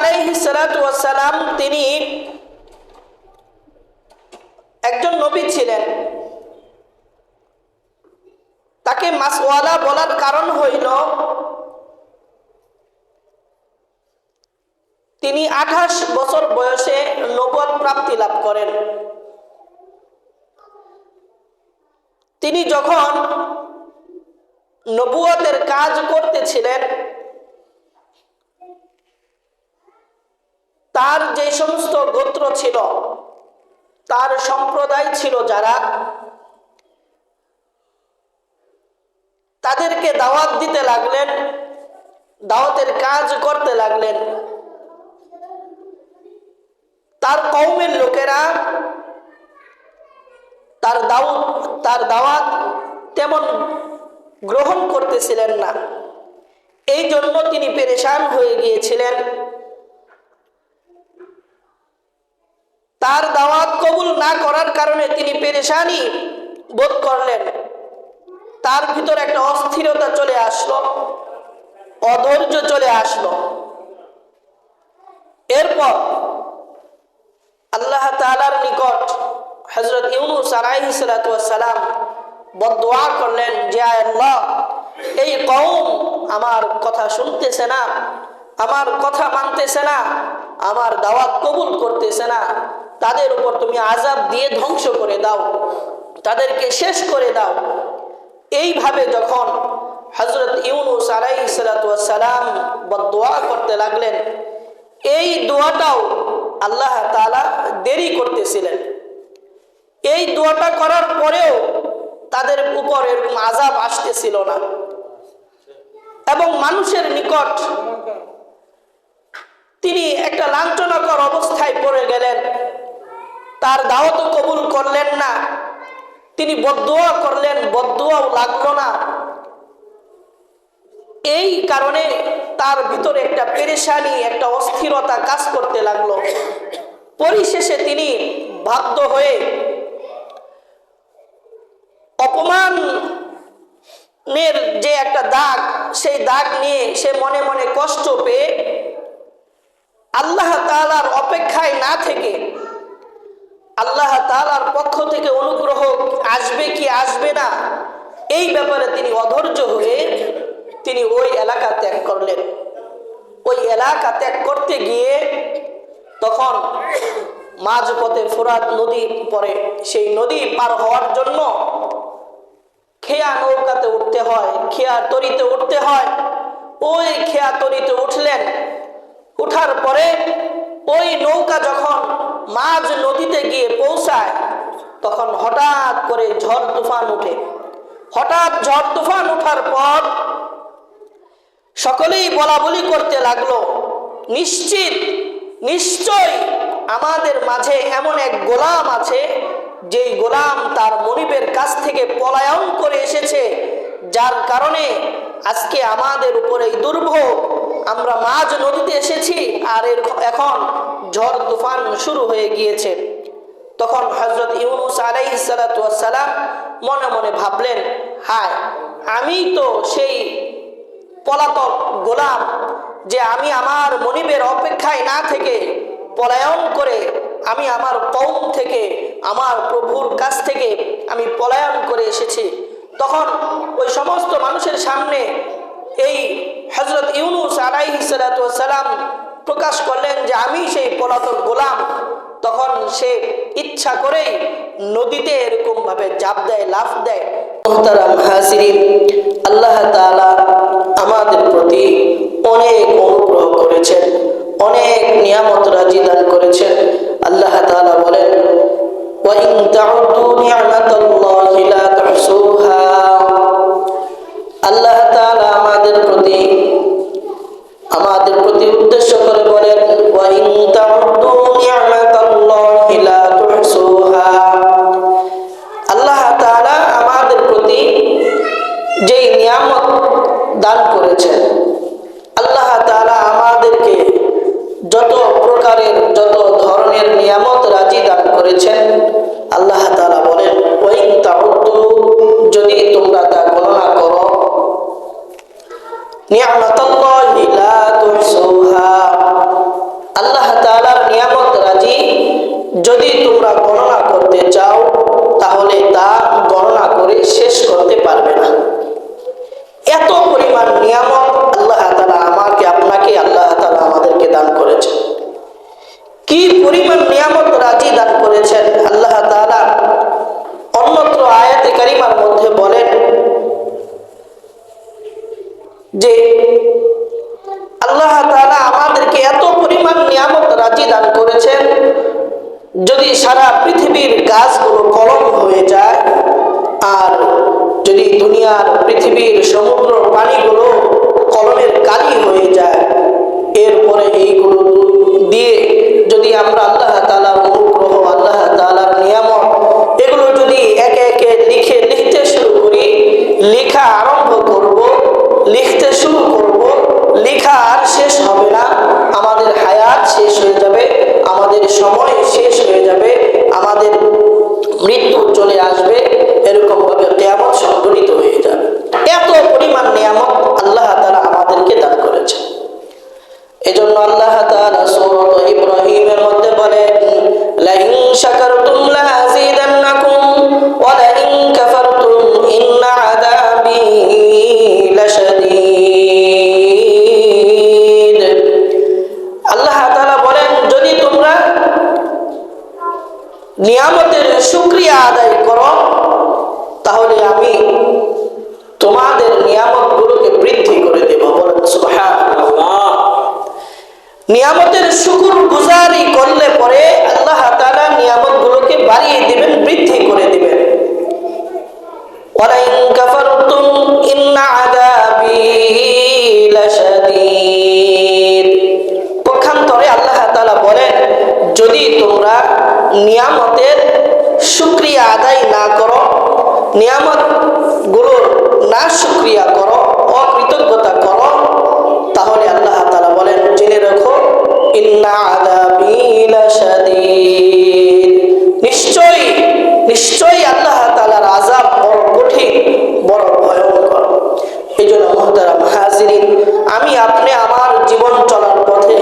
আলাইহিস সালাতু ওয়াস সালাম তিনি একজন নবী ছিলেন। তাকে মাসওয়ালা বলার কারণ হইল তিনি 28 বছর বয়সে নবুয়ত প্রাপ্তি লাভ করেন। তিনি যখন নবুয়তের কাজ করতেছিলেন, তার যে সমস্ত গোত্র ছিল, তার সম্প্রদায় ছিল যারা, তাদেরকে দাওয়াত দিতে লাগলেন, দাওয়াতের কাজ করতে লাগলেন। তার কওমের লোকেরা তার দাওয়াত তেমন গ্রহণ করতেছিলেন না। এই জন্য তিনি পেরেশান হয়ে গিয়েছিলেন। তার দাওয়াত কবুল না করার কারণে তিনি পেরেশানি বোধ করলেন। তার ভিতর একটা অস্থিরতা চলে আসলো, অধৈর্য চলে আসলো। এরপর আল্লাহ তাআলার নিকট হযরত ইউনূস আলাইহিস সালাতু ওয়াস সালাম বদদুয়া করলেন যে আয় আল্লাহ, এই কওম আমার কথা শুনতেছে না, আমার কথা মানতেছে না, আমার দাওয়াত কবুল করতেছে না, তাদের উপর তুমি আযাব দিয়ে ধ্বংস করে দাও, তাদেরকে শেষ করে দাও। এইভাবে যখন হযরত ইউনূস আলাইহিস সালাতু ওয়াস সালাম বদদুয়া করতে লাগলেন, এই দোয়াটাও আল্লাহ তাআলা দেরি করতেছিলেন। এই দোয়াটা করার পরেও তাদের উপর এরকম আযাব আসতেছিল না, এবং মানুষের নিকট তিনি একটা লাঞ্ছনাকর অবস্থায় পড়ে গেলেন। তার দাওয়াত কবুল করলেন না, তিনি বদদুয়া করলেন, বদদুয়াও লাগলো না। এই কারণে তার ভিতরে একটা পেরেশানি, একটা অস্থিরতা কাজ করতে লাগলো। পরিশেষে তিনি বাধ্য হয়ে অপমানের যে একটা দাগ, সেই দাগ নিয়ে সে মনে মনে কষ্ট পেয়ে আল্লাহ তাআলার অপেক্ষায় না থেকে, আল্লাহ তাআলার পক্ষ থেকে অনুগ্রহ আসবে কি আসবে না এই ব্যাপারে তিনি অধৈর্য হয়ে তিনি ওই এলাকা ত্যাগ করলেন। ওই এলাকা ত্যাগ করতে গিয়ে তখন মাঝপথে ফোরাত নদী পড়ে। সেই নদী পার হওয়ার জন্য খেয়া নৌকাতে উঠতে হয়, খেয়া তরিতে উঠতে হয়। ওই খেয়া তরিতে উঠলেন। উঠার পরে ওই নৌকা যখন মাঝ নদীতে গিয়ে পৌঁছায়, তখন হঠাৎ করে ঝড় তুফান উঠে। হঠাৎ ঝড় তুফান উঠার পর সকলেই বলা বলি করতে লাগলো, নিশ্চয় আমাদের মাঝে এমন এক গোলাম আছে, যেই গোলাম তার মনিবের কাছ থেকে পলায়ন করে এসেছে, যার কারণে আজকে আমাদের উপরে এই দুর্ভোগ। আমরা মাঝ নদীতে এসেছি আর এখন ঝড় তুফান শুরু হয়ে গিয়েছে। তখন হযরত ইউনূস আলাইহিস সালাতু ওয়াস সালাম মনে মনে ভাবলেন, হায়, আমি তো সেই পলাতক গোলাম, যে আমি আমার মনিবের অপেক্ষায় না থেকে পলায়ন করে, আমি আমার কওম থেকে, আমার প্রভুর কাছ থেকে আমি পলায়ন করে এসেছি। তখন ওই সমস্ত মানুষের সামনে এই হযরত ইউনূস আলাইহিস সালাতু ওয়াস সালাম প্রকাশ করলেন যে আমি সেই পলাতক গোলাম। তখন সে ইচ্ছা করেই নদীতে এরকম ভাবে ঝাঁপ দেয়, লাফ দেয়। মুহতারাম হাজিরিন, আল্লাহ তাআলা আমাদের প্রতি অনেক অনুগ্রহ করেছেন, অনেক নিয়ামত রাজি দান করেছেন। আল্লাহ তাআলা বলেন, ওয়া ইন তাউদ্দু নি'মাতাল্লাহি লা তুহসুহা। আল্লাহ তাআলা আমাদের প্রতি উদ্দেশ্য করে বলেন, ওয়া ইন তাউদ্দু নি'মাতাল্লাহি লা তুহসুহা। আল্লাহ তাআলা আমাদের প্রতি যেই নিয়ামত দান করেছেন, আল্লাহ তাআলা আমাদেরকে যত প্রকারের, যত ধরনের নিয়ামত রাজি দান করেছেন, আল্লাহ তাআলা বলেন, ওয়া ইন তাউদ্দু, যদি তোমরা তা গণনা করো, নি'মাতাল্লাহি লা তুহসুহা, কি পরিমাণ নিয়ামত রাজি দান করেছেন। আল্লাহ তাআলা অন্যত্র আয়াতে কারিমার মধ্যে বলেন যে আল্লাহ তাআলা আমাদেরকে এত পরিমাণ নিয়ামত রাজি দান করেছেন, যদি সারা পৃথিবীর গাছগুলো কলম হয়ে যায় আর যদি দুনিয়ার পৃথিবীর সমুদ্র পানিগুলো কলমের কালি হয়ে যায়, এরপরে এইগুলো দিয়ে যদি আমরা আল্লাহ তাআলার অনুগ্রহ, আল্লাহ তাআলার নিয়ামত এগুলো যদি একে একে লিখতে শুরু করি, লেখা আরম্ভ করব, লিখতে শুরু করব, লেখা আর শেষ হবে না। আমাদের হায়াত শেষ হয়ে যাবে, আমাদের সময় শেষ হয়ে যাবে, আমাদের মৃত্যু চলে আসবে, এরকম ভাবে কিয়ামত সংঘটিত হয়ে যাবে। এত পরিমাণ নিয়ামত আল্লাহ তাআলা আমাদেরকে দান করেছেন। এজন্য আল্লাহ তাআলা সূরা ইব্রাহিমের মধ্যে বলেন, লাইন শাকারতুম লাযীদান্নাকুম ওয়া লাইন কাফারতুম ইন্না আযাবি লাশাদীদ। আল্লাহ তাআলা বলেন, যদি তোমরা নিয়ামতের শুকরিয়া আদায় করো তাহলে আমি তোমাদের নিয়ামতগুলোকে বৃদ্ধি করে দেব। বলেন সুবহানাল্লাহ। নিয়ামতের শুকর গুজারি করলে পরে আল্লাহ তাআলা নিয়ামতগুলোকে বাড়িয়ে দিবেন, বৃদ্ধি করে দিবেন। ওয়ালাইন কাফারতুম ইন্না আযাবি লাশাদীদ। পক্ষান্তরে আল্লাহ তাআলা বলেন, যদি তোমরা নিয়ামতের শুকরিয়া আদায় না করো, নিয়ামত গুলো না শুকরিয়া করো, অকৃতজ্ঞতা করো, তাহলে আল্লাহ তাআলা বলেন, জেনে রাখো ইন্না আযাবি লাশাদীদ। নিশ্চয়ই আল্লাহ তাআলার আযাব বড় কঠিন, বড় ভয়ঙ্কর। এইজন্য মুহতারাম হাজিরিন, আমি আপনি আমার জীবন চলার পথে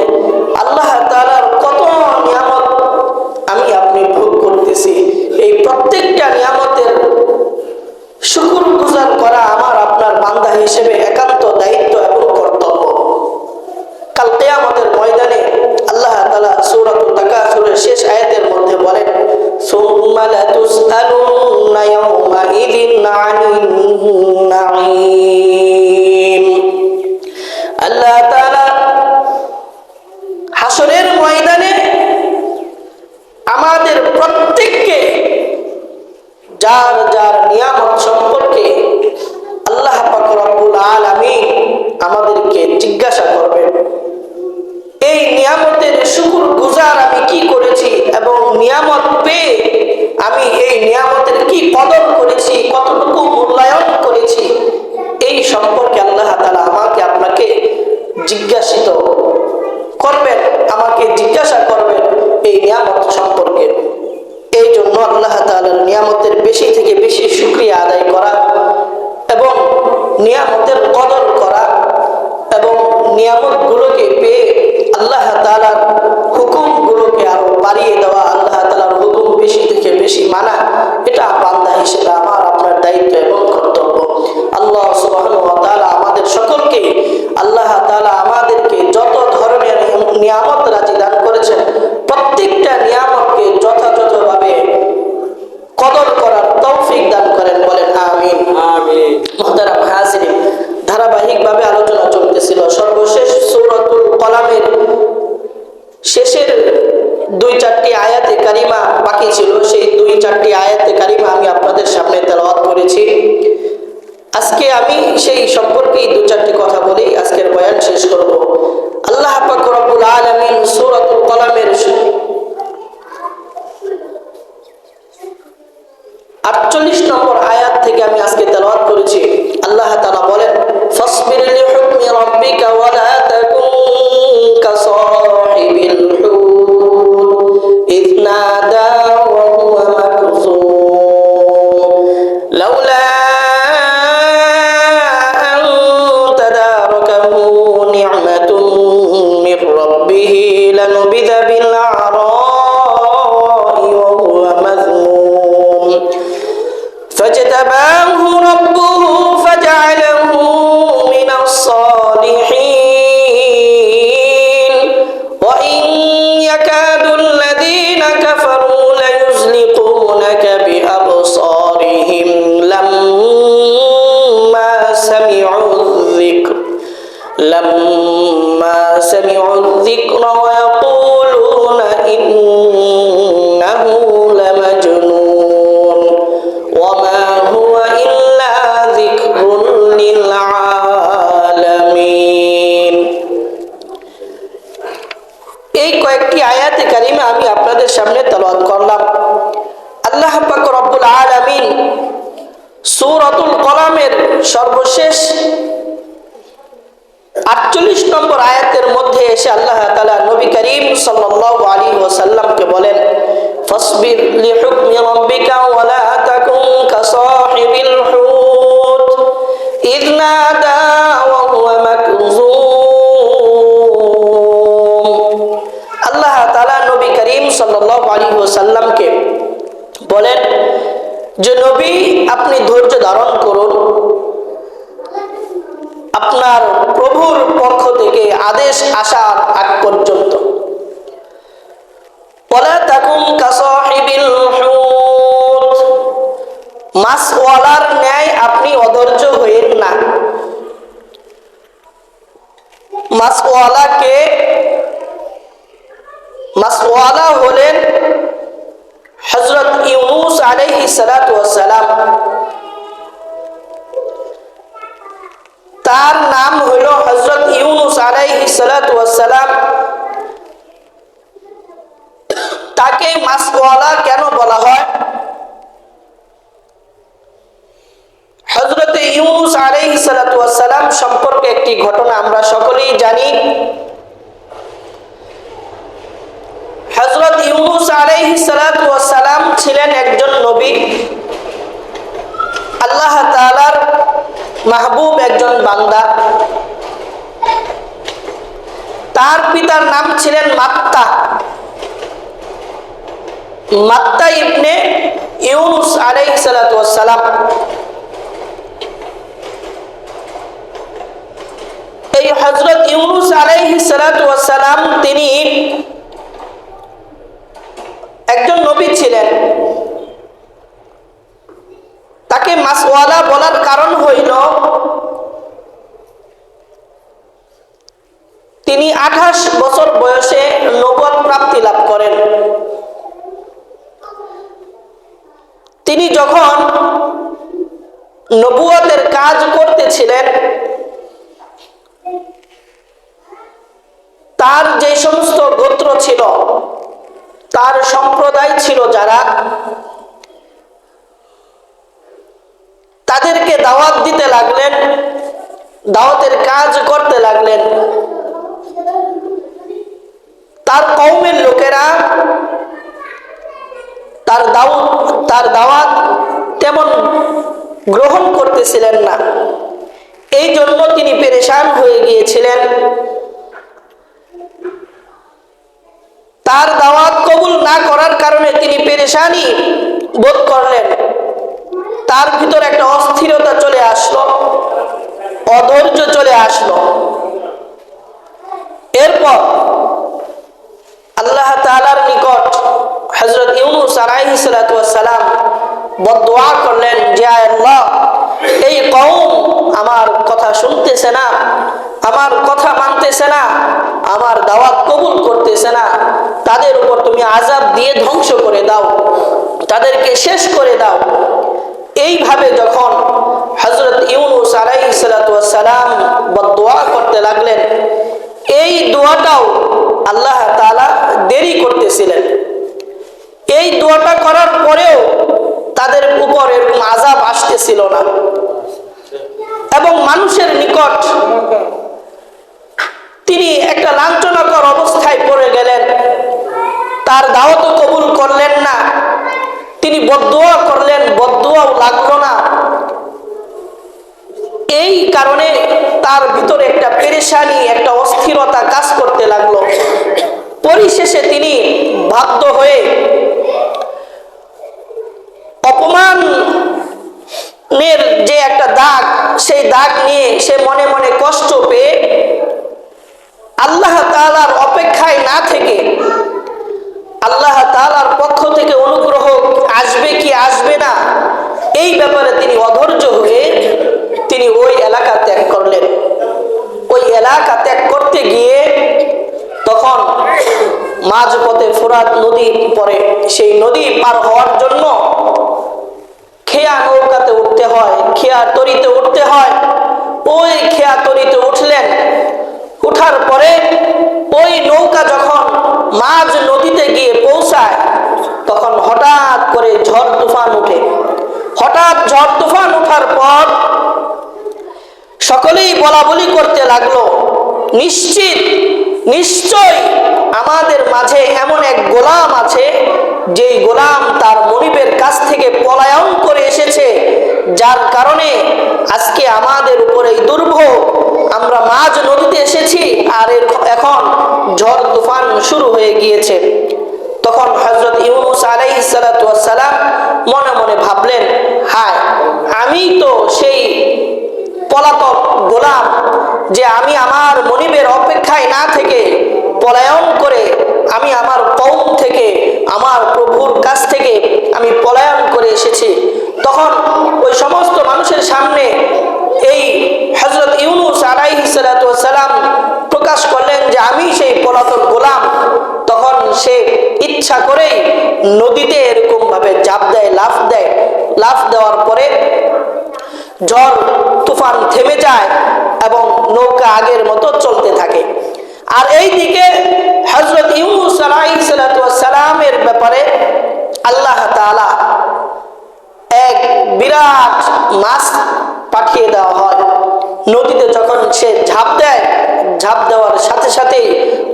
আল্লাহ তাআলার কত নিয়ামত আমি আপনি ভোগ করতেছি। এই প্রত্যেকটা নিয়ামতের শুকর গুজার করা আমার আপনার বান্দা হিসেবে একান্ত দায়িত্ব এবং কর্তব্য। কাল কিয়ামতের ময়দানে আল্লাহ তাআলা সূরাতুত তাকাসুরের শেষ আয়াতের মধ্যে বলেন, সুম্মা লাতুসআলুন্না ইয়াওমাইযিন আনিন নাঈম। আল্লাহ তাআলা হাসরের ময়দানে আমাদের প্রত্যেককে যার যার নিয়ামত সম্পর্কে আল্লাহ পাক রব্বুল আলামিন আমাদেরকে জিজ্ঞাসা করবেন। এই নিয়ামতের শুকর গুজার আমি কি করেছি এবং নিয়ামত পেয়ে আমি এই নিয়ামতের কি কদর করেছি, কতটুকু মূল্যায়ন করেছি, এই সম্পর্কে আল্লাহ তাআলা আমাকে আপনাকে জিজ্ঞাসিত করবেন, আমাকে জিজ্ঞাসা করবেন এই নিয়ামত সম্পর্কে। এই জন্য আল্লাহ তাআলার নিয়ামতের বেশি থেকে বেশি শুকরিয়া আদায় করা এবং নিয়ামতের কদর করা এবং নিয়ামতগুলোকে পেয়ে আল্লাহ তাআলার হুকুমগুলোকে আরো বাড়িয়ে দেওয়া, আল্লাহ তাআলার হুকুম বেশি থেকে বেশি মানা, এটা বান্দা হিসেবে আমার আপনার দায়িত্ব এবং কর্তব্য। আল্লাহ সুবহানাহু ওয়া তাআলা আমাদের সকলকে, আল্লাহ তাআলা আমাদেরকে যত ধরনের নিয়ামত রাজি দান করেছেন, প্রত্যেকটা নিয়ামতকে যথাযথভাবে কদর করার তৌফিক দান করেন। বলেন আমিন। আমিন। মুহতারাম হাজিরিন, ধারাবাহিকভাবে আলোচনা চলতেছিল। সর্বশেষ সূরাতুল কলামের শেষের 2-4টি আয়াতে কারিমা বাকি ছিল। সেই 2-4টি আয়াতে কারিমা আমি আপনাদের সামনে তেলাওয়াত করেছি। আজকে আমি সেই সম্পর্কেই 2-4টি কথা বলি আজকের বয়ান শেষ করব। আল্লাহ পাক রব্বুল আলামিন সূরাতুল কলামের 48 নম্বর আয়াত থেকে আমি আজকে তেলাওয়াত করেছি। আল্লাহ তাআলা বলেন, ফাসবির লিহুকমি রাব্বিকা ওয়া লা তাকুন কাসাহিবিল হুত ইয নাদা ওয়া হুয়া মাকযুম লাউলা আন তাদারাকাহু নি'মাতুম মির রাব্বিহি লানুবিযা বিল আরা'i ওয়া হুয়া মাযমুম فاجتباه ربه فجعله من الصالحين وإن يكاد لما سمعوا الذكر ويقولون إنه لمجنون وما هو إلا ذكر للعالمين। এই কয়েকটি আয়াতে কারিমা আমি আপনাদের সামনে তেলাওয়াত করলাম। আল্লাহ পাক রব্বুল আলামিন সূরাতুল কলামের সর্বশেষ 48 নম্বর আয়াতের মধ্যে এসে আল্লাহ তাআলা নবী করিম সাল্লাল্লাহু আলাইহি ওয়াসাল্লামকে বলেন, ফাসবির লিহুকমি রাব্বিকা ওয়া লা তাকুন কাসাহিবিল হুত ইয নাদা ওয়া হুয়া মাকযুম। আল্লাহ তাআলা নবী করিম সাল্লাল্লাহু আলাইহি ওয়াসাল্লামকে বলেন যে নবী আপনি ধৈর্য ধারণ করুন, আপনার প্রভুর পক্ষ থেকে আদেশ আসার আগ পর্যন্ত। ওয়ালা তাকুন কাসাহিবিল হুত, মাছওয়ালার ন্যায় আপনি অধৈর্য হইেন না। মাছওয়ালা হলেন হযরত ইউনূস আলাইহিস সালাতু ওয়াস সালাম। তার নাম হইল হযরত ইউনূস আলাইহিস সালাতু ওয়াস সালাম। তাকে মাছওয়ালা কেন বলা হয়? হযরত ইউনূস আলাইহিস সালাতু ওয়াস সালাম সম্পর্কে একটি ঘটনা আমরা সকলেই জানি। হযরত ইউনূস আলাইহিস সালাতু ওয়াস সালাম ছিলেন একজন নবী, আল্লাহ তাআলার মাহবুব একজন বান্দা। তার পিতার নাম ছিলেন মাত্তা ইবনে ইউনূস আলাইহিস সালাতু ওয়াস সালাম। এই হযরত ইউনূস আলাইহিস সালাতু ওয়াস সালাম তিনি একজন নবী ছিলেন। তাকে মাছওয়ালা বলার কারণ হইল তিনি 28 বছর বয়সে নবুয়ত প্রাপ্তি লাভ করেন। তিনি যখন নবুয়তের কাজ করতেছিলেন, তার যে সমস্ত গোত্র ছিল, তার সম্প্রদায় ছিল যারা, তাদেরকে দাওয়াত দিতে লাগলেন, দাওয়াতের কাজ করতে লাগলেন। তার কওমের লোকেরা তার দাওয়াত তেমন গ্রহণ করতেছিলেন না। এই জন্য তিনি পেরেশান হয়ে গিয়েছিলেন। তার দাওয়াত কবুল না করার কারণে তিনি পেরেশানি বোধ করলেন। তার ভিতর একটা অস্থিরতা চলে আসলো, অধৈর্য চলে আসলো। এরপর আল্লাহ তাআলার নিকট হযরত ইউনূস আলাইহিস সালাতু ওয়াস সালাম বদদুয়া করলেন যে আয় আল্লাহ, এই কওম আমার কথা শুনতেছে না, আমার কথা মানতেছে না, আমার দাওয়াত কবুল করতেছে না, তাদের উপর তুমি আযাব দিয়ে ধ্বংস করে দাও, তাদেরকে শেষ করে দাও। এইভাবে যখন হযরত ইউনূস আলাইহিস সালাতু ওয়াস সালাম বদদুয়া করতে লাগলেন, এই দোয়াটাও আল্লাহ তাআলা দেরি করতেছিলেন। এই দোয়াটা করার পরেও তাদের উপর এরকম আযাব আসতেছিল না এবং মানুষের নিকট তিনি একটা লাঞ্ছনাকর অবস্থায় পড়ে গেলেন। তার দাওয়াতও কবুল করলেন না, তিনি বদদুয়া করলেন, বদদুয়াও লাগলো না। এই কারণে তার ভিতরে একটা পেরেশানি, একটা অস্থিরতা কাজ করতে লাগলো। পরিশেষে তিনি বাধ্য হয়ে অপমানের যে একটা দাগ, সেই দাগ নিয়ে সে মনে মনে কষ্ট পেয়ে আল্লাহ তাআলার অপেক্ষায় না থেকে, আল্লাহ তাআলার পক্ষ থেকে অনুগ্রহ আসবে কি আসবে না এই ব্যাপারে তিনি অধৈর্য হয়ে তিনি ওই এলাকা ত্যাগ করলেন। ওই এলাকা ত্যাগ করতে গিয়ে তখন মাঝপথে ফোরাত নদী পড়ে। সেই নদী পার হওয়ার জন্য খেয়া নৌকাতে উঠতে হয়, খেয়া তরিতে উঠতে হয়। ওই খেয়া তরিতে উঠলেন, উঠার পরে ওই নৌকা যখন মাঝ নদীতে গিয়ে পৌঁছায় তখন হঠাৎ করে ঝড় তুফান উঠে। হঠাৎ ঝড় তুফান উঠার পর সকলেই বলা বলি করতে লাগলো, নিশ্চয় আমাদের মাঝে এমন এক গোলাম আছে যেই গোলাম তার মনিবের কাছ থেকে পলায়ন করে এসেছে, যার কারণে আজকে আমাদের উপরে এই দুর্ভোগ। আমরা মাঝ নদীতে এসেছি আর এখন ঝড় তুফান শুরু হয়ে গিয়েছে। তখন হযরত ইউনূস আলাইহিস সালাতু ওয়াস সালাম মনে মনে ভাবলেন, হায়, আমি তো সেই পলাতক গোলাম, যে আমি আমার মনিবের অপেক্ষায় না থেকে পলায়ন করে আমি আমার কওম থেকে, আমার প্রভুর কাছ থেকে আমি পলায়ন করে এসেছি। তখন ওই সমস্ত মানুষের সামনে এই হযরত ইউনূস আলাইহিস সালাতু ওয়াস সালাম প্রকাশ করলেন যে আমি সেই পলাতক গোলাম। তখন সে ইচ্ছা করেই নদীতে এরকম ভাবে ঝাঁপ দেয়, লাফ দেওয়ার পরে ঝড় তুফান থেমে যায় এবং নৌকা আগের মতো চলতে থাকে। আর এইদিকে হযরত ইউনূস আলাইহিস সালাতু ওয়াস সালামের ব্যাপারে আল্লাহ তাআলা এক বিরাট মাছ পাঠিয়ে দেওয়া হয়। নদীতে যখন সে ঝাঁপ দেওয়ার সাথে সাথে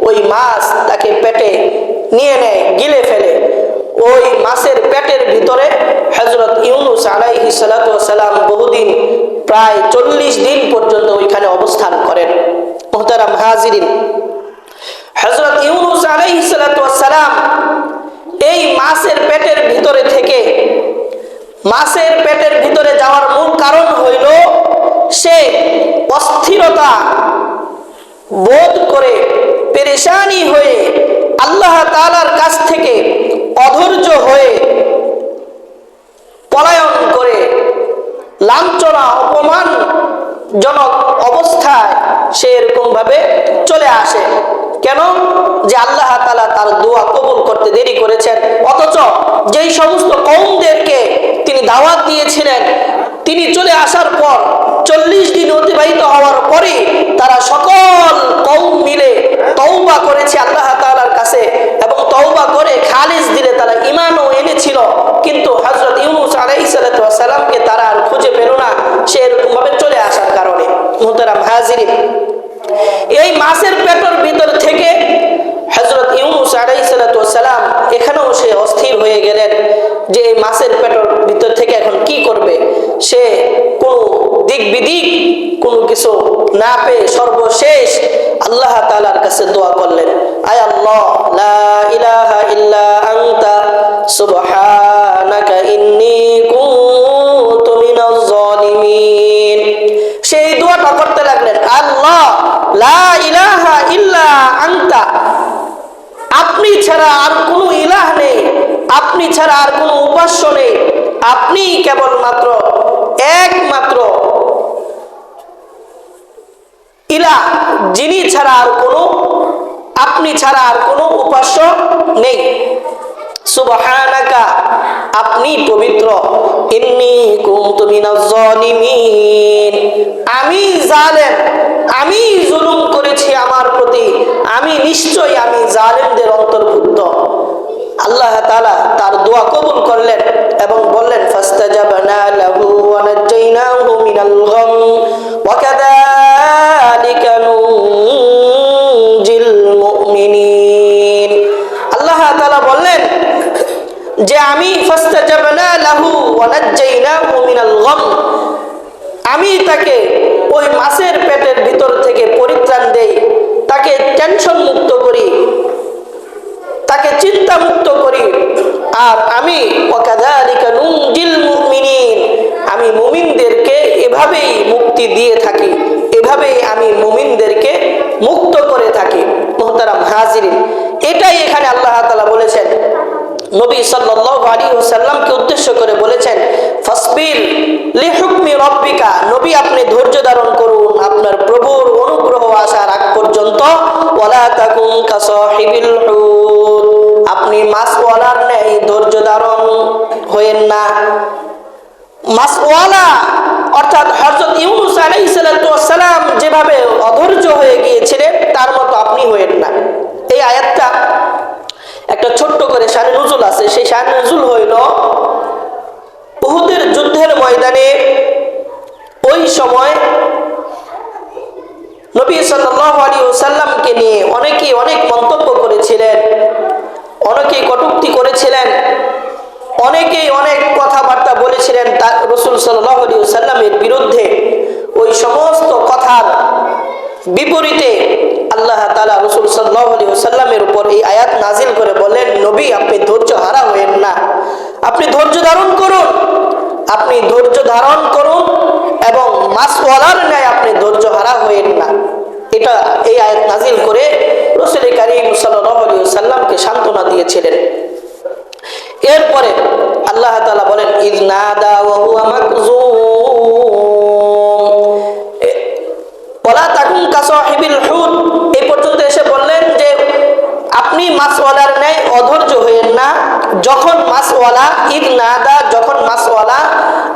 ওই মাছ তাকে পেটে নিয়ে নেয়, গিলে ফেলে। ওই মাছের পেটের ভিতরে হযরত ইউনূস আলাইহিস সালাতু ওয়াস সালাম বহুদিন, প্রায় 40 দিন পর্যন্ত ওইখানে অবস্থান করেন। মুহতারাম হাজিরিন, হযরত ইউনূস আলাইহিস সালাতু ওয়াস সালাম এই মাছের পেটের ভিতরে যাওয়ার মূল কারণ হইল সে অস্থিরতা বোধ করে, পেরেশানি হয়ে, আল্লাহ তাআলার কাছ থেকে অধৈর্য হয়ে পলায়ন করে লাঞ্ছনা অপমানজনক অবস্থায় সে এরকম ভাবে চলে আসে। কেন? যে আল্লাহ তাআলা তার দোয়া কবুল করতে দেরি করেছেন। অথচ যেই সমস্ত কওমদেরকে তিনি দাওয়াত দিয়েছিলেন, তিনি চলে আসার পর 40 দিন অতিবাহিত হওয়ার পরে তারা সকল কওম মিলে তওবা করেছে আল্লাহ তাআলার কাছে, এবং তওবা করে খালিস দিলে তারা ঈমানও এনেছিল। কিন্তু হযরত ইউনূস আলাইহিস সালাতু ওয়াস সালামকে তারা আর খুঁজে পেল না, সে এরকম ভাবে চলে আসার কারণে। মুহতারাম হাজিরিন, এই মাছের পেটের ভিতর থেকে হযরত ইউনূস আলাইহিস সালাতু ওয়াস সালাম এখানেও সে অস্থির হয়ে গেলেন যে এই মাছের পেটের ভিতর থেকে এখন কি করবে। সে কোনো দিক বিদিক কোনো কিছু না পেয়ে সর্বশেষ আল্লাহ তাআলার কাছে দোয়া করলেন, আয় আল্লাহ, লা ইলাহা ইল্লা আনতা সুবহানাকা ইন্নী কুনতু মিনাজ জালিমিন। সেই দোয়াটা করতে লাগলেন, আল্লাহ, লা ইলাহা ইল্লা আনতা, আপনি ছাড়া আর কোনো ইলাহ নেই, আপনি ছাড়া আর কোনো উপাস্য নেই, আপনি কেবলমাত্র একমাত্র ইলাহ, যিনি ছাড়া আর কোনো, আপনি ছাড়া আর কোনো উপাস্য নেই। সুবহানাকা, আপনি পবিত্র, ইন্নী কুনতু মিনাজ জালিমিন, আমি জালেম, আমি জুলুম করেছি আমার প্রতি, আমি জালেমদের অন্তর্ভুক্ত। আল্লাহ তাআলা তার দোয়া কবুল করলেন এবং বললেন, ফাস্তাজাবনা লাহু ওয়া নাজাইনাহু মিনাল গাম ওয়া কাযালিকা নুনজিল মুমিনিন। আল্লাহ তাআলা বললেন যে আমি ফাস্তাজাবনা লাহু ওয়া নাজাইনাহু মিনাল গাম, আমি তাকে ওই মাছের পেটের ভিতর থেকে পরিত্রাণ দেই, তাকে টেনশন মুক্ত করি, তাকে চিন্তা মুক্ত করি। আর আমি ওয়াকাযালিকা নুনজিল মুমিনিন, আমি মুমিনদেরকে এভাবেই মুক্তি দিয়ে থাকি, এভাবেই আমি মুমিনদেরকে মুক্ত করে থাকি। মুহতারাম হাজিরিন, এটাই এখানে আল্লাহ তাআলা বলেছেন, নবী সাল্লাল্লাহু আলাইহি ওয়াসাল্লামকে উদ্দেশ্য করে বলেছেন, ফাসবির লিহুকমি রাব্বিকা, নবী আপনি ধৈর্য ধারণ করুন আপনার প্রভুর অনুগ্রহ আসার আগ পর্যন্ত। ওয়ালা তাকুন কাসাহিবিল হুত, আপনি মাছওয়ালার ন্যায় ধৈর্য ধারণ হয়েন না। মাছওয়ালা অর্থাৎ হযরত ইউনূস আলাইহিস সালাম যেভাবে অধৈর্য হয়ে গিয়েছিলেন তার মতো আপনি হয়েন না। এই আয়াতটা একটা ছোট্ট করে শানে নুজুল আছে। সেই শানে নুজুল হইল উহুদের যুদ্ধের ময়দানে ওই সময় নবী সাল্লাল্লাহু আলাইহি ওয়াসাল্লামকে নিয়ে অনেকেই অনেক মন্তব্য করেছিলেন, অনেকেই কটূক্তি করেছিলেন, অনেকেই অনেক কথাবার্তা বলেছিলেন রাসূল সাল্লাল্লাহু আলাইহি ওয়াসাল্লামের বিরুদ্ধে। ওই সমস্ত কথার বিপরীতে আল্লাহ তাআলা রাসূল সাল্লাল্লাহু আলাইহি ওয়াসাল্লামের উপর এই আয়াত নাজিল করে বলেন, নবী আপনি ধৈর্য হারা হয়েন না, আপনি ধৈর্য ধারণ করুন, আপনি ধৈর্য ধারণ করুন এবং মাছওয়ালার ন্যায় আপনি ধৈর্য হারা হয়েন না। এটা এই আয়াত নাজিল করে রাসূল কারীম সাল্লাল্লাহু আলাইহি ওয়াসাল্লামকে সান্ত্বনা দিয়েছিলেন। এরপরে আল্লাহ তাআলা বলেন ইয নাদা ওয়া হুয়া মাকযুম ওয়ালা তাকুন কাসাহিবিল হুত, এই পর্যন্ত এসে বললেন যে আপনি মাছওয়ালার ন্যায় অধৈর্য হয়েন না। যখন মাছওয়ালা ইয নাদা, যখন মাছওয়ালা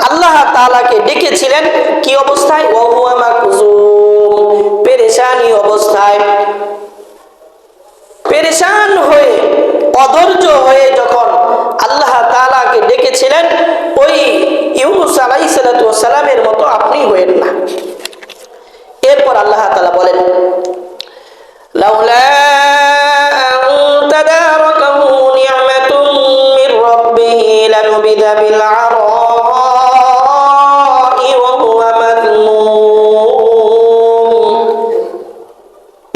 আল্লাহ তাআলাকে ডেকেছিলেন কি অবস্থায়? ওয়া হুয়া মাকযুম, পেরেশানি অবস্থায়, পেরেশান হয়ে অধৈর্য হয়ে যখন আল্লাহ তাআলাকে ডেকেছিলেন, ওই ইউনূস আলাইহিস সালামের মতো আপনি হয়েন না। এরপর আল্লাহ তাআলা বলেন লাউলা আন তাদারাকাহু নি'মাতুম মির রাব্বিহি লানুবিযা বিল আরাই ওয়া হুয়া মাযমুম।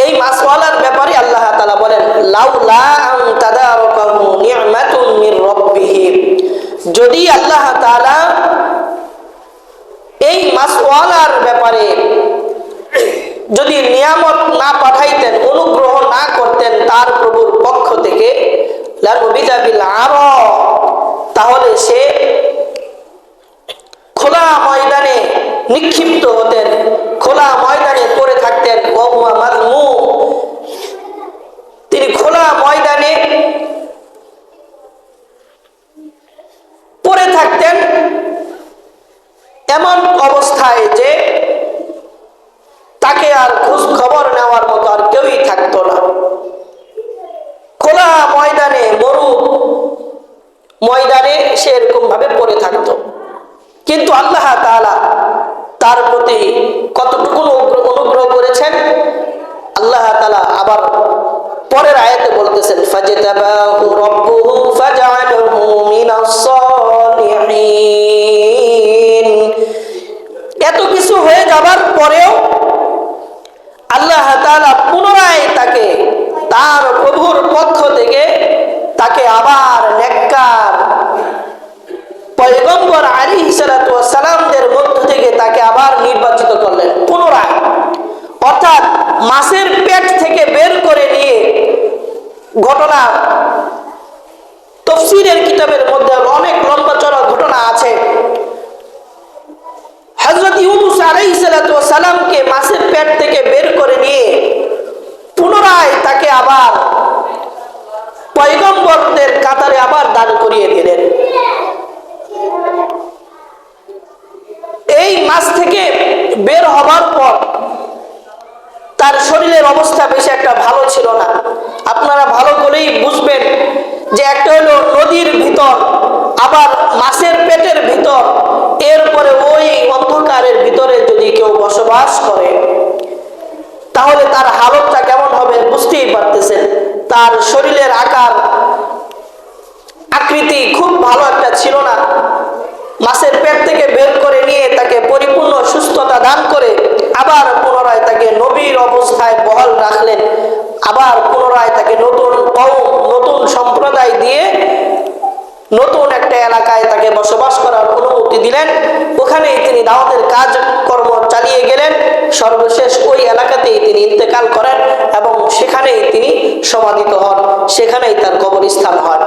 এই মাছওয়ালার ব্যাপারে আল্লাহ তাআলা বলেন লাউলা আন তাদারাকাহু নি'মাতুম মির রাব্বিহি, যদি আল্লাহ তাআলা এই মাছওয়ালার ব্যাপারে যদি নিয়ামত না পাঠাইতেন, অনুগ্রহ না করতেন তার প্রভুর পক্ষ থেকে, লানুবিযা বিল আরা, তাহলে সে খোলা ময়দানে নিক্ষিপ্ত হতেন, খোলা ময়দানে পড়ে থাকতেন। ওয়া হুয়া মাযমুম, তিনি খোলা ময়দানে পড়ে থাকতেন এমন অবস্থায় যে তাকে আর খোঁজ খবর নেওয়ার মতো আর কেউই থাকতো না। খোলা ময়দানে, মরু ময়দানে সে এরকম ভাবে পড়ে থাকতো। কিন্তু আল্লাহ তাআলা তার প্রতি কতটুকু অনুগ্রহ করেছেন, আল্লাহ তাআলা আবার পরের আয়াতে বলতেছেন ফাজতাবাহু রাব্বুহু ফাজআলাহু মিনাস সালিহিন। এত কিছু হয়ে যাবার পরেও আল্লাহ তাআলা পুনরায় তাকে তার প্রভুর পক্ষ থেকে তাকে আবার নেককার পয়গম্বর আলাইহিস সালামদের মধ্য থেকে তাকে আবার নির্বাচিত করলেন পুনরায়। অর্থাৎ মাছের পেট থেকে বের করে নিয়ে, ঘটনা তাফসীরের কিতাবের মধ্যে অনেক লম্বা চড়া ঘটনা আছে। হযরত ইউনূস আলাইহিস সালামকে মাছের পেট থেকে বের করে নিয়ে পুনরায় তাকে আবার পয়গম্বরদের কাতারে আবার দাঁড় করিয়ে দিলেন। এই মাছ থেকে বের হবার পর তার শরীরের অবস্থা বেশি একটা ভালো ছিল না। আপনারা ভালো করেই বুঝবেন যে একটা হলো নদীর ভিতর, আবার মাছের পেটের ভিতর, এরপরে ওই অন্ধকারের ভিতরে যদি কেউ বসবাস করে তাহলে তার হালতটা কেমন হবে বুঝতেই পারতেছেন। তার শরীরের আকার আকৃতি খুব ভালো একটা ছিল না। মাছের পেট থেকে বের করে নিয়ে তাকে পরিপূর্ণ সুস্থতা দান করে আবার পুনরায় তাকে নবীর অবস্থায় বহাল রাখলেন। আবার পুনরায় তাকে নতুন কওম, নতুন সম্প্রদায় দিয়ে নতুন একটা এলাকায় তাকে বসবাস করার অনুমতি দিলেন। ওখানেই তিনি দাওয়াতের কাজকর্ম চালিয়ে গেলেন। সর্বশেষ ওই এলাকাতেই তিনি ইন্তেকাল করেন এবং সেখানেই তিনি সমাধিত হন, সেখানেই তার কবরস্থান হয়।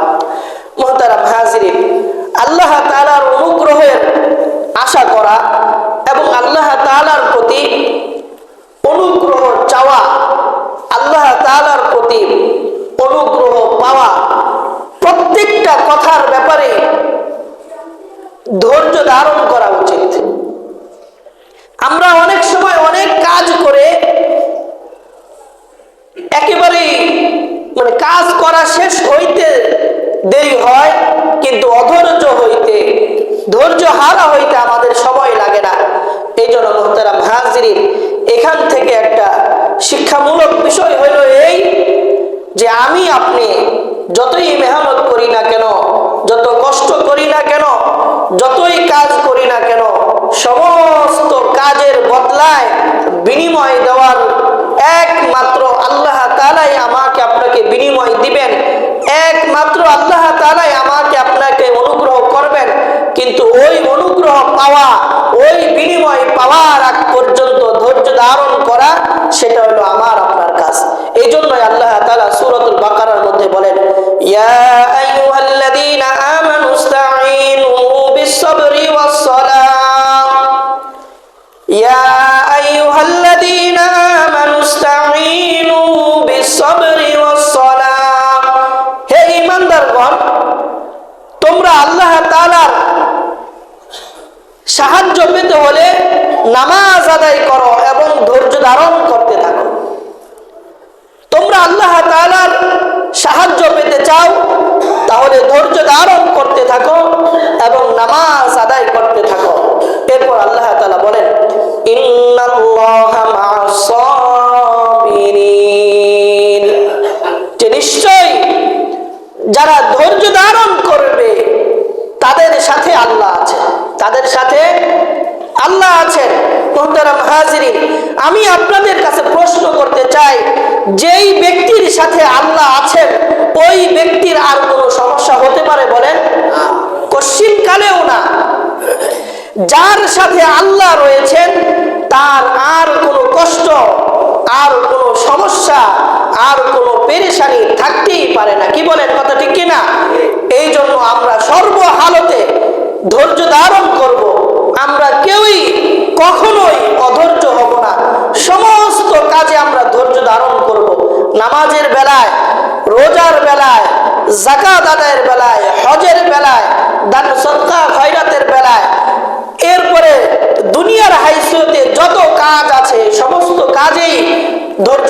মুহতারাম হাজিরিন, আল্লাহ তাআলার অনুগ্রহের আশা করা এবং আল্লাহ তাআলার প্রতি অনুগ্রহ চাওয়া, আল্লাহ তাআলার প্রতি অনুগ্রহ পাওয়া, প্রত্যেকটা কথার ব্যাপারে ধৈর্য ধারণ করা উচিত। আমরা অনেক সময় অনেক কাজ করে একেবারেই কাজ করা শেষ হইতে দেরি হয়, কিন্তু অধৈর্য হইতে, ধৈর্য হারা হইতে আমাদের সময় লাগে না। এই জন্য মুহতারাম হাজিরিন, এখান থেকে একটা শিক্ষামূলক বিষয় হইল এই যে আমি আপনি যতই মেহনত করি না কেন, যত কষ্ট করি না কেন, যতই কাজ করি না কেন, সমস্ত কাজের বদলায় বিনিময় দেওয়ার একমাত্র আল্লাহ তাআলাই আমাকে আপনাকে বিনিময় দিবেন, একমাত্র আল্লাহ তাআলাই আমাকে আপনাকে অনুগ্রহ করবেন। কিন্তু ওই অনুগ্রহ পাওয়া, ওই বিনিময় পাওয়ার আগ পর্যন্ত ধৈর্য ধারণ করা, সেটা হলো আমার আপনার কাজ। এই জন্যই আল্লাহ তাআলা সূরাতুল বাকারার মধ্যে বলেন, ইয়া আইয়ুহাল্লাযীনা আমানু ইসতাঈনু বিস-সাবরি ওয়াস-সালাহ, ইয়া আইয়ুহাল্লাযীনা আমানু ইসতাঈনু বিস-সাবরি ওয়াস-সালাহ, হে ঈমানদারগণ, তোমরা আল্লাহ তাআলার সাহায্য পেতে হলে নামাজ আদায় করো এবং ধৈর্য ধারণ করতে থাকো। তোমরা আল্লাহ তাআলার সাহায্য পেতে চাও, তাহলে ধৈর্য ধারণ করতে থাকো এবং নামাজ আদায় করতে থাকো। এরপর আল্লাহ তাআলা বলেন, ইন্নাল্লাহা মা'আস সাবিরিন, যে নিশ্চয়ই যারা ধৈর্য ধারণ করবে তাদের সাথে আল্লাহ আছেন, তাদের সাথে আল্লাহ আছেন। মুহতারাম হাজিরিন, আমি আপনাদের কাছে প্রশ্ন করতে চাই, যেই ব্যক্তির সাথে আল্লাহ আছেন ওই ব্যক্তির আর কোনো সমস্যা হতে পারে বলেন? কশিন কালেও না। যার সাথে আল্লাহ রয়েছেন তার আর কোনো কষ্ট, আর কোনো সমস্যা, আর কোনো পেরেশানি থাকতেই পারে না। কি বলেন, কথা ঠিক কিনা? এই জন্য আমরা সর্বহালতে ধৈর্য ধারণ করব। আমরা কেউই কখনোই অধৈর্য হব না। সমস্ত কাজে আমরা ধৈর্য ধারণ করব। নামাজের বেলায়, রোজার বেলায়, যাকাত আদায়ের বেলায়, হজের বেলায়, দান সদকা খয়রাতের বেলায়, এরপরে দুনিয়ার হাইসিয়তে যত কাজ আছে সমস্ত কাজেই ধৈর্য